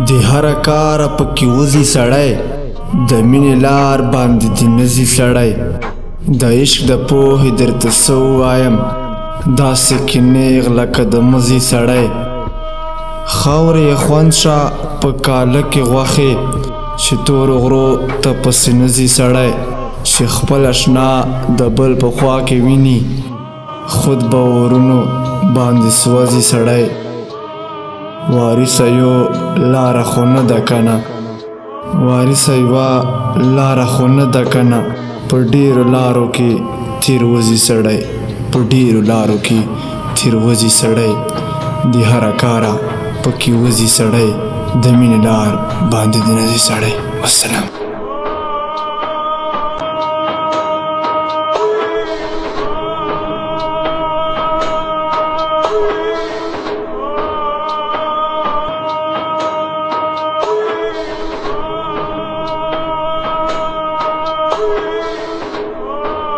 د هر کار پکې وځي سړی، د مینې لار باندې دې نځي سړی. د عشق د پوهې درته څه ووایم، داسې کې نیغ لکه د مزي سړی. خاورې یې خوند شه په کاله کې غوښې، چې تورو غرو ته پسې نځي سړی. چې خپل اشنا د بل په خوا کې ویني، خود به ورونو باندې سوځي سړی. وارثه یو لاره خو نه ده کنه، وارثه یوه لاره خو نه ده کنه، په ډېرو لارو کې تیر وځي سړی، په ډېرو لارو کې تیر وځي سړی. د هره کاره پکې وځي سړی، د مینې لار باندې د نځي سړی. والسلام.